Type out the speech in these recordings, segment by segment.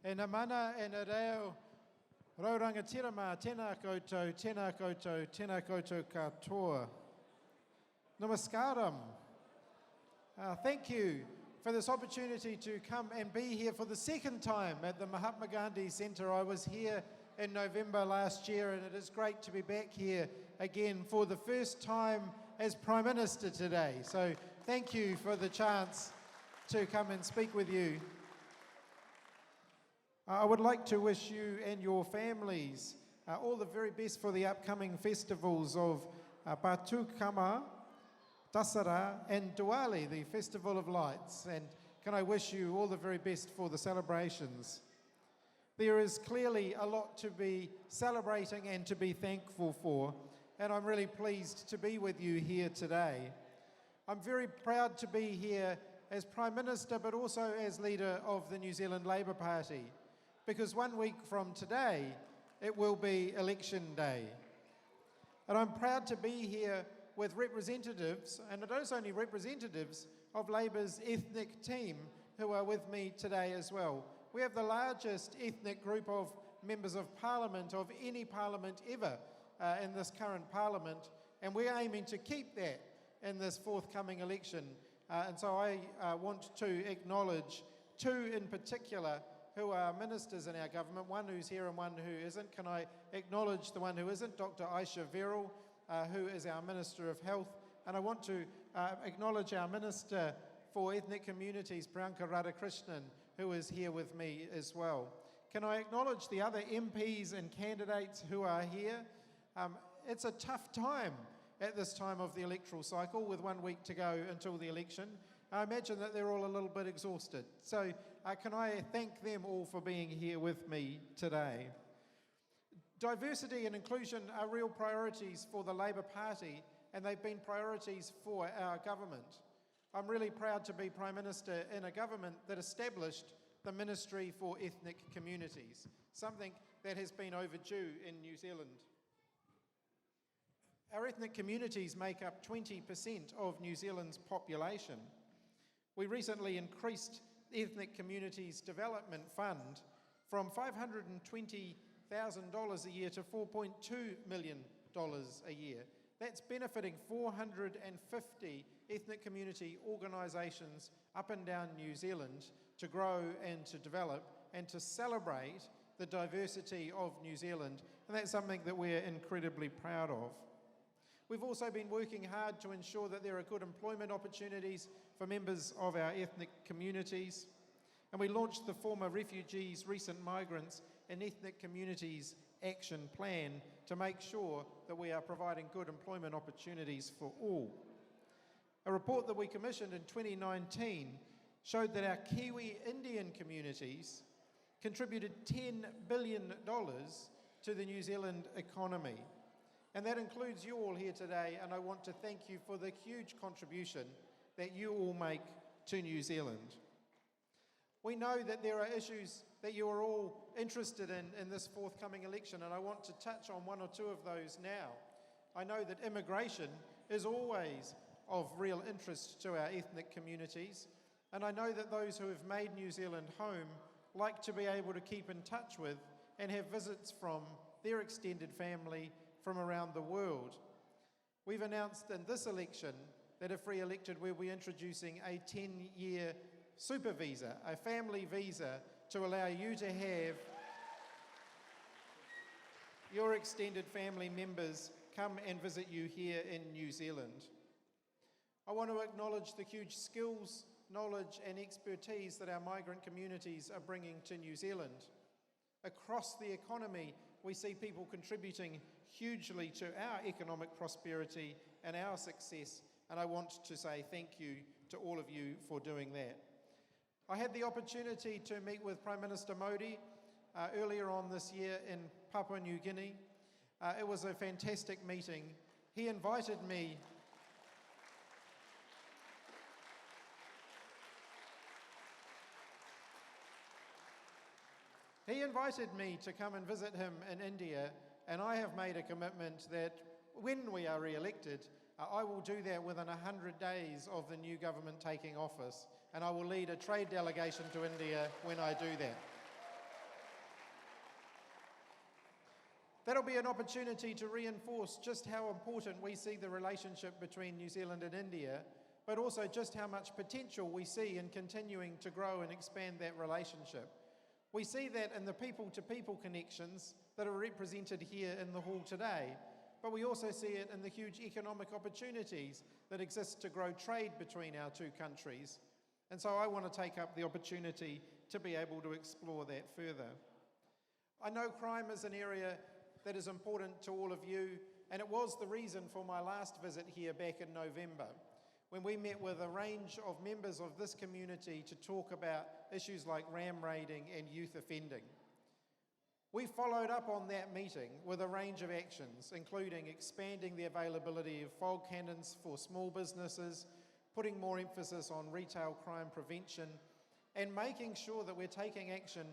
E na mana e na reo, raurangatira mā, tēnā koutou, tēnā koutou, tēnā koutou katoa. Namaskaram. Thank you for this opportunity to come and be here for the second time at the Mahatma Gandhi Centre. I was here in November last year, and it is great to be back here again for the first time as Prime Minister today. So thank you for the chance to come and speak with you. I would like to wish you and your families all the very best for the upcoming festivals of Bathukamma, Dasara and Diwali, the Festival of Lights, and can I wish you all the very best for the celebrations. There is clearly a lot to be celebrating and to be thankful for, and I'm really pleased to be with you here today. I'm very proud to be here as Prime Minister, but also as leader of the New Zealand Labour Party, because 1 week from today, it will be election day. And I'm proud to be here with representatives, and it is only representatives, of Labour's ethnic team who are with me today as well. We have the largest ethnic group of members of Parliament of any Parliament ever in this current Parliament, and we're aiming to keep that in this forthcoming election. And so I want to acknowledge two in particular who are ministers in our government, one who's here and one who isn't. Can I acknowledge the one who isn't, Dr. Aisha Verrall, who is our Minister of Health. And I want to acknowledge our Minister for Ethnic Communities, Priyanka Radhakrishnan, who is here with me as well. Can I acknowledge the other MPs and candidates who are here? It's a tough time at this time of the electoral cycle, with 1 week to go until the election. I imagine that they're all a little bit exhausted. So can I thank them all for being here with me today? Diversity and inclusion are real priorities for the Labour Party, and they've been priorities for our government. I'm really proud to be Prime Minister in a government that established the Ministry for Ethnic Communities, something that has been overdue in New Zealand. Our ethnic communities make up 20% of New Zealand's population. We recently increased the Ethnic Communities Development Fund from $520,000 a year to $4.2 million a year. That's benefiting 450 ethnic community organisations up and down New Zealand to grow and to develop and to celebrate the diversity of New Zealand, and that's something that we're incredibly proud of. We've also been working hard to ensure that there are good employment opportunities for members of our ethnic communities, and we launched the Former Refugees, Recent Migrants and Ethnic Communities Action Plan to make sure that we are providing good employment opportunities for all. A report that we commissioned in 2019 showed that our Kiwi Indian communities contributed $10 billion to the New Zealand economy. And that includes you all here today, and I want to thank you for the huge contribution that you all make to New Zealand. We know that there are issues that you are all interested in this forthcoming election, and I want to touch on one or two of those now. I know that immigration is always of real interest to our ethnic communities, and I know that those who have made New Zealand home like to be able to keep in touch with and have visits from their extended family from around the world. We've announced in this election that if re-elected, we'll be introducing a 10-year super visa, a family visa, to allow you to have your extended family members come and visit you here in New Zealand. I want to acknowledge the huge skills, knowledge and expertise that our migrant communities are bringing to New Zealand. Across the economy, we see people contributing hugely to our economic prosperity and our success, and I want to say thank you to all of you for doing that. I had the opportunity to meet with Prime Minister Modi earlier on this year in Papua New Guinea. It was a fantastic meeting. He invited me to come and visit him in India, and I have made a commitment that when we are re-elected, I will do that within 100 days of the new government taking office, and I will lead a trade delegation to India when I do that. That'll be an opportunity to reinforce just how important we see the relationship between New Zealand and India, but also just how much potential we see in continuing to grow and expand that relationship. We see that in the people-to-people connections that are represented here in the hall today, but we also see it in the huge economic opportunities that exist to grow trade between our two countries. And so I want to take up the opportunity to be able to explore that further. I know crime is an area that is important to all of you, and it was the reason for my last visit here back in November, when we met with a range of members of this community to talk about issues like ram raiding and youth offending. We followed up on that meeting with a range of actions, including expanding the availability of fog cannons for small businesses, putting more emphasis on retail crime prevention, and making sure that we're taking action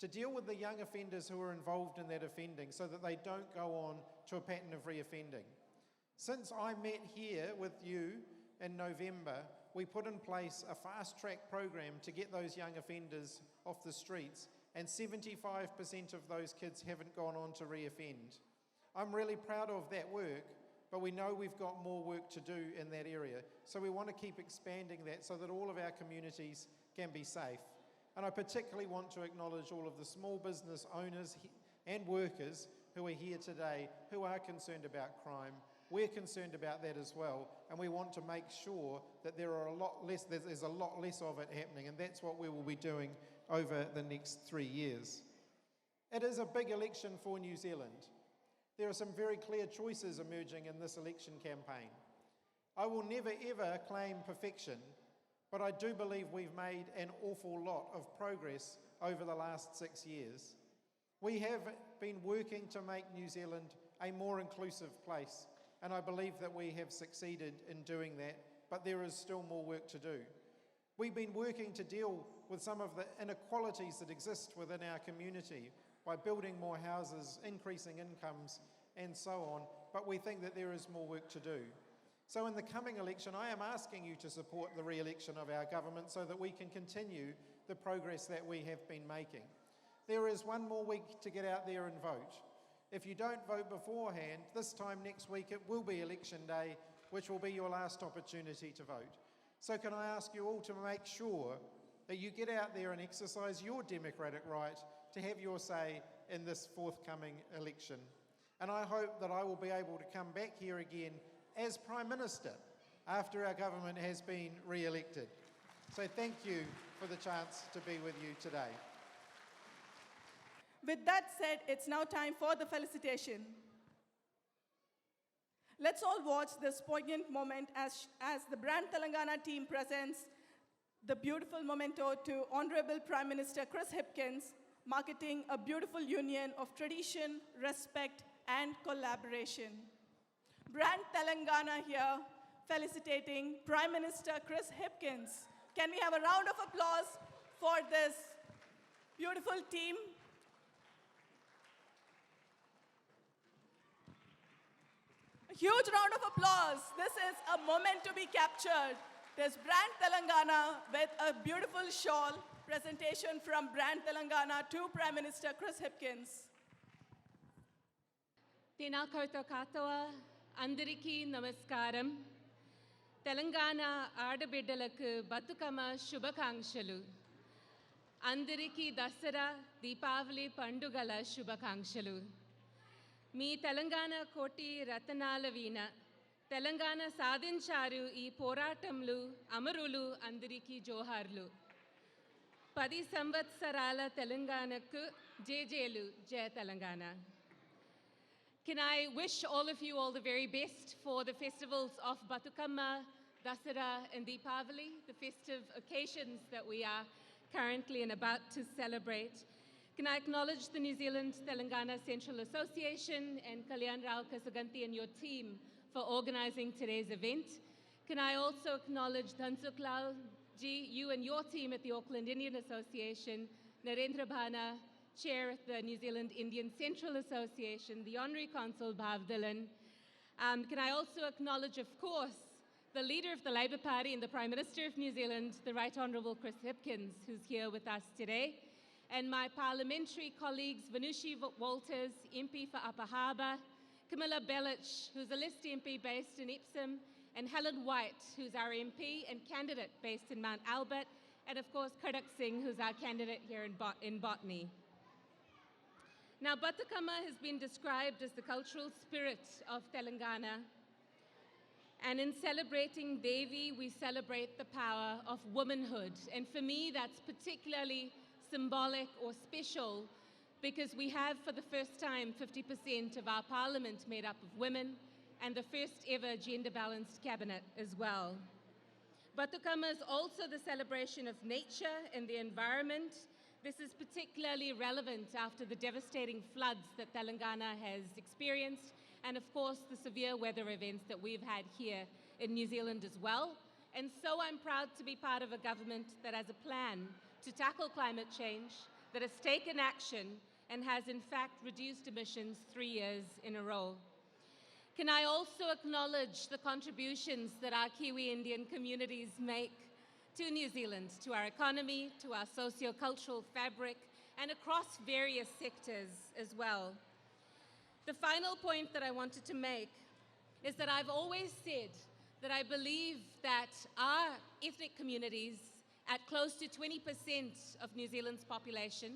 to deal with the young offenders who are involved in that offending so that they don't go on to a pattern of reoffending. Since I met here with you in November, we put in place a fast-track program to get those young offenders off the streets, and 75% of those kids haven't gone on to reoffend. I'm really proud of that work, but we know we've got more work to do in that area. So we want to keep expanding that so that all of our communities can be safe. And I particularly want to acknowledge all of the small business owners and workers who are here today who are concerned about crime. We're concerned about that as well, and we want to make sure that there's a lot less of it happening, and that's what we will be doing over the next 3 years. It is a big election for New Zealand. There are some very clear choices emerging in this election campaign. I will never ever claim perfection, but I do believe we've made an awful lot of progress over the last 6 years. We have been working to make New Zealand a more inclusive place, and I believe that we have succeeded in doing that, but there is still more work to do. We've been working to deal with some of the inequalities that exist within our community by building more houses, increasing incomes, and so on, but we think that there is more work to do. So in the coming election, I am asking you to support the re-election of our government so that we can continue the progress that we have been making. There is 1 more week to get out there and vote. If you don't vote beforehand, this time next week it will be election day, which will be your last opportunity to vote. So can I ask you all to make sure that you get out there and exercise your democratic right to have your say in this forthcoming election. And I hope that I will be able to come back here again as Prime Minister after our government has been re-elected. So thank you for the chance to be with you today. With that said, it's now time for the felicitation. Let's all watch this poignant moment as the Brand Telangana team presents the beautiful memento to Honorable Prime Minister Chris Hipkins, marketing a beautiful union of tradition, respect, and collaboration. Brand Telangana here, felicitating Prime Minister Chris Hipkins. Can we have a round of applause for this beautiful team? A huge round of applause. This is a moment to be captured. There's Brand Telangana with a beautiful shawl presentation from Brand Telangana to Prime Minister Chris Hipkins. Tēnā koutou katoa, andariki namaskaram. Telangana aadabiddaలకు Bathukamma శుభాకాంక్షలు. అందరికీ దసరా దీపావళి పండుగల శుభాకాంక్షలు. మీ తెలంగాణ కోటి రతనాల వీణ తెలంగాణ సాధించారు ఈ పోరాటంలో అమరులు అందరికీ జోహార్లు. 10 సంవత్సరాల తెలంగాణకు జేజేలు జయ Telangana. Can I wish all of you all the very best for the festivals of Bathukamma, Dasara and Deepavali, the festive occasions that we are currently and about to celebrate. Can I acknowledge the New Zealand Telangana Central Association and Kalyan Rao Kasaganti and your team for organizing today's event. Can I also acknowledge Dhansuk Lal ji, you and your team at the Auckland Indian Association, Narendra Bhana, Chair at the New Zealand Indian Central Association, the Honorary Consul Bhav Dhillon. Can I also acknowledge, of course, the leader of the Labour Party and the Prime Minister of New Zealand, the Right Honourable Chris Hipkins, who's here with us today, and my parliamentary colleagues, Vanushi Walters, MP for Upper Harbour, Camilla Bellich, who's a List MP based in Epsom, and Helen White, who's our MP and candidate based in Mount Albert, and of course Karak Singh, who's our candidate here in Botany. Now, Bathukamma has been described as the cultural spirit of Telangana. And in celebrating Devi, we celebrate the power of womanhood. And for me, that's particularly symbolic or special because we have, for the first time, 50% of our parliament made up of women and the first ever gender-balanced cabinet as well. Bathukamma is also the celebration of nature and the environment. This is particularly relevant after the devastating floods that Telangana has experienced, and of course the severe weather events that we've had here in New Zealand as well. And so I'm proud to be part of a government that has a plan to tackle climate change, that has taken action and has in fact reduced emissions 3 years in a row. Can I also acknowledge the contributions that our Kiwi Indian communities make to New Zealand, to our economy, to our socio-cultural fabric, and across various sectors as well. The final point that I wanted to make is that I've always said that I believe that our ethnic communities, at close to 20% of New Zealand's population,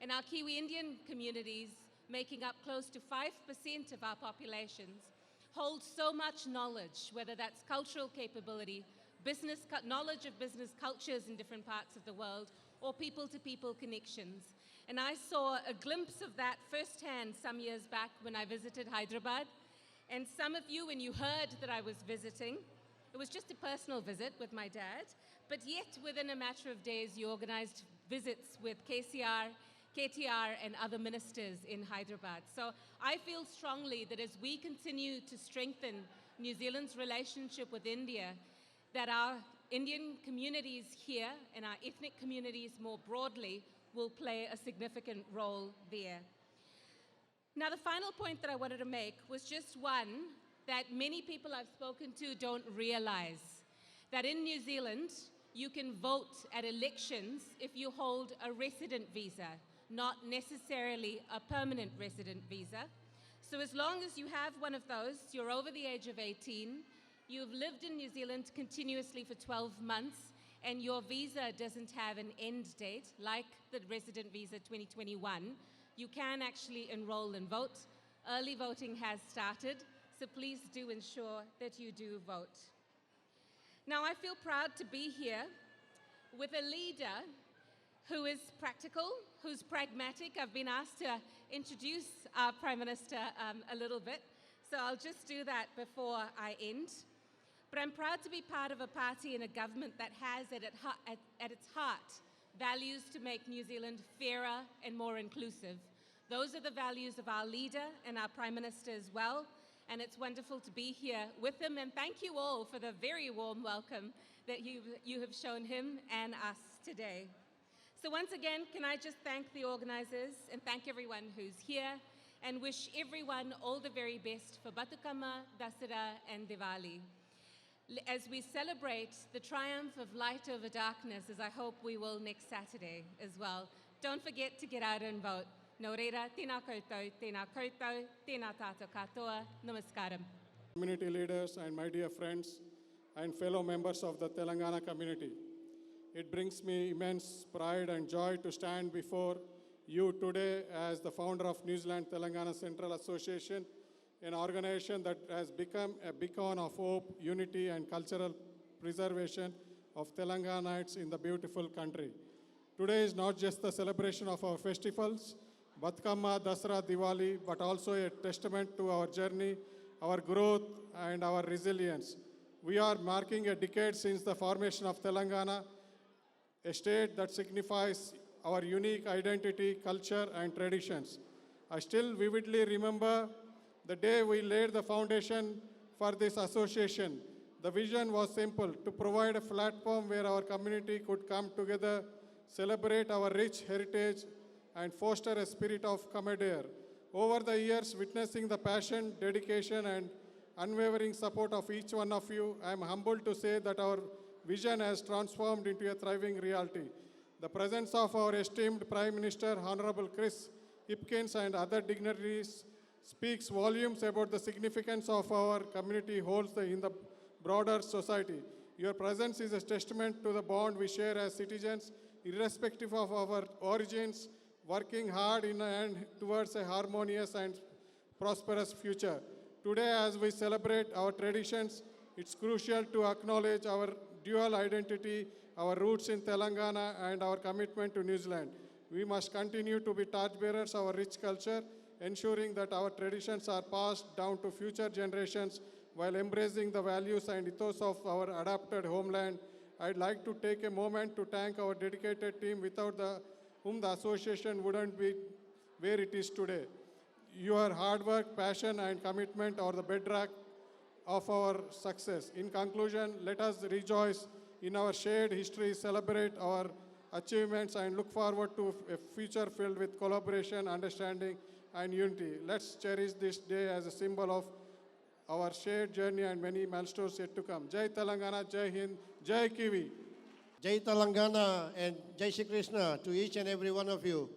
and our Kiwi Indian communities, making up close to 5% of our populations, hold so much knowledge, whether that's cultural capability, knowledge of business cultures in different parts of the world, or people-to-people connections. And I saw a glimpse of that firsthand some years back when I visited Hyderabad. And some of you, when you heard that I was visiting, it was just a personal visit with my dad, but yet within a matter of days, you organized visits with KTR, and other ministers in Hyderabad. So I feel strongly that as we continue to strengthen New Zealand's relationship with India, that our Indian communities here and our ethnic communities more broadly will play a significant role there. Now, the final point that I wanted to make was just one that many people I've spoken to don't realize, that in New Zealand, you can vote at elections if you hold a resident visa, not necessarily a permanent resident visa. So as long as you have one of those, you're over the age of 18, you've lived in New Zealand continuously for 12 months, and your visa doesn't have an end date, like the Resident Visa 2021, you can actually enroll and vote. Early voting has started, so please do ensure that you do vote. Now, I feel proud to be here with a leader who is practical, who's pragmatic. I've been asked to introduce our Prime Minister a little bit, so I'll just do that before I end. But I'm proud to be part of a party and a government that has at its heart values to make New Zealand fairer and more inclusive. Those are the values of our leader and our Prime Minister as well, and it's wonderful to be here with him. And thank you all for the very warm welcome that you have shown him and us today. So once again, can I just thank the organizers and thank everyone who's here and wish everyone all the very best for Bathukamma, Dasara and Diwali. As we celebrate the triumph of light over darkness, as I hope we will next Saturday as well, don't forget to get out and vote. Nō reira, tēnā koutou, tēnā koutou, tēnā tātou katoa, namaskaram. Community leaders and my dear friends and fellow members of the Telangana community. It brings me immense pride and joy to stand before you today as the founder of New Zealand Telangana Central Association, an organization that has become a beacon of hope, unity, and cultural preservation of Telanganites in the beautiful country. Today is not just the celebration of our festivals, Bathukamma, Dasara, Diwali, but also a testament to our journey, our growth, and our resilience. We are marking a decade since the formation of Telangana, a state that signifies our unique identity, culture, and traditions. I still vividly remember the day we laid the foundation for this association. The vision was simple: to provide a platform where our community could come together, celebrate our rich heritage, and foster a spirit of camaraderie. Over the years, witnessing the passion, dedication, and unwavering support of each one of you, I am humbled to say that our vision has transformed into a thriving reality. The presence of our esteemed Prime Minister, Honorable Chris Hipkins, and other dignitaries speaks volumes about the significance of our community holds in the broader society. Your presence is a testament to the bond we share as citizens, irrespective of our origins, working hard in and towards a harmonious and prosperous future. Today, as we celebrate our traditions, it's crucial to acknowledge our dual identity, our roots in Telangana, and our commitment to New Zealand. We must continue to be torchbearers of our rich culture, ensuring that our traditions are passed down to future generations while embracing the values and ethos of our adopted homeland. I'd like to take a moment to thank our dedicated team without whom the association wouldn't be where it is today. Your hard work, passion, and commitment are the bedrock of our success. In conclusion, let us rejoice in our shared history, celebrate our achievements, and look forward to a future filled with collaboration, understanding, and unity. Let's cherish this day as a symbol of our shared journey and many milestones yet to come. Jai Telangana, Jai Hind, Jai Kiwi. Jai Telangana and Jai Shri Krishna to each and every one of you.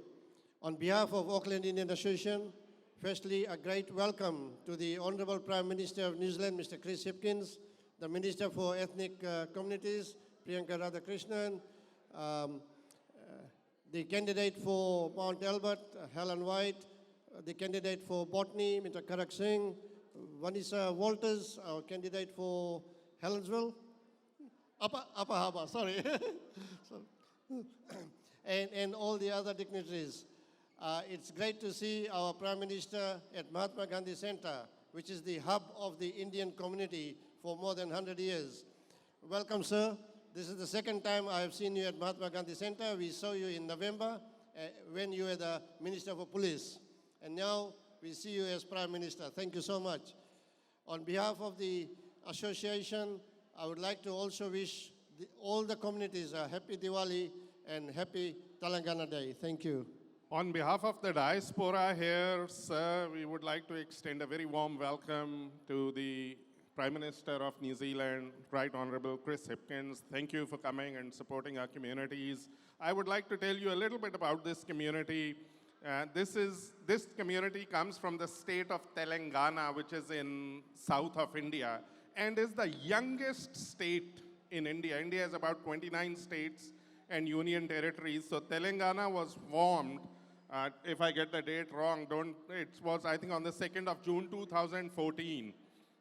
On behalf of Auckland Indian Association, firstly, a great welcome to the Honourable Prime Minister of New Zealand, Mr. Chris Hipkins, the Minister for Ethnic Communities, Priyanka Radhakrishnan, the candidate for Mount Albert, Helen White, the candidate for Botany, Mr. Karak Singh, Vanessa Walters, our candidate for Helensville, Upper Harbour, sorry. and all the other dignitaries. It's great to see our Prime Minister at Mahatma Gandhi Centre, which is the hub of the Indian community for more than 100 years. Welcome, sir. This is the second time I have seen you at Mahatma Gandhi Centre. We saw you in November when you were the Minister for Police. And now we see you as Prime Minister. Thank you so much. On behalf of the association, I would like to also wish all the communities a happy Diwali and happy Telangana Day. Thank you. On behalf of the diaspora here, sir, we would like to extend a very warm welcome to the Prime Minister of New Zealand, Right Honourable Chris Hipkins. Thank you for coming and supporting our communities. I would like to tell you a little bit about this community. This community comes from the state of Telangana, which is in south of India, and is the youngest state in India. India has about 29 states and union territories. So Telangana was formed, if I get the date wrong, it was I think on the 2nd of June 2014.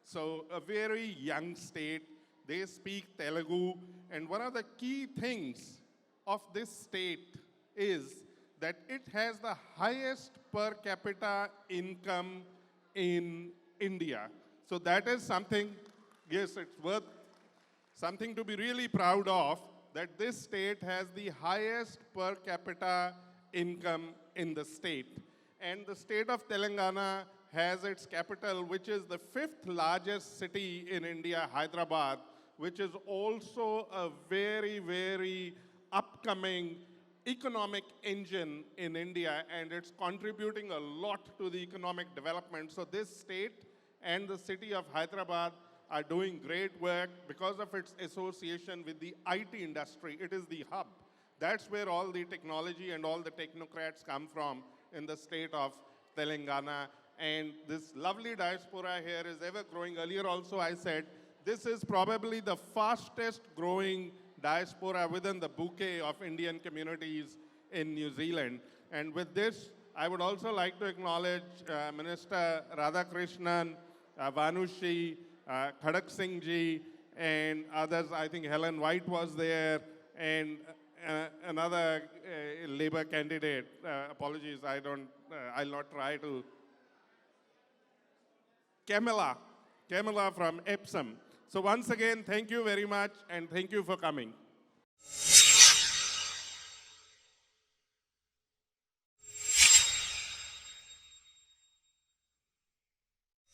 So a very young state. They speak Telugu, and one of the key things of this state is that it has the highest per capita income in India. So that is something, yes, it's worth something to be really proud of, that this state has the highest per capita income in the state. And the state of Telangana has its capital, which is the 5th largest city in India, Hyderabad, which is also a very, very upcoming economic engine in India, and it's contributing a lot to the economic development. So this state and the city of Hyderabad are doing great work because of its association with the IT industry. It is the hub. That's where all the technology and all the technocrats come from in the state of Telangana. And this lovely diaspora here is ever growing. Earlier also I said, this is probably the fastest growing diaspora within the bouquet of Indian communities in New Zealand. And with this, I would also like to acknowledge Minister Radhakrishnan, Vanushi, Karak Singh ji, and others. I think Helen White was there, and another Labour candidate. Apologies, I'll not try to. Camilla from Epsom. So once again, thank you very much, and thank you for coming.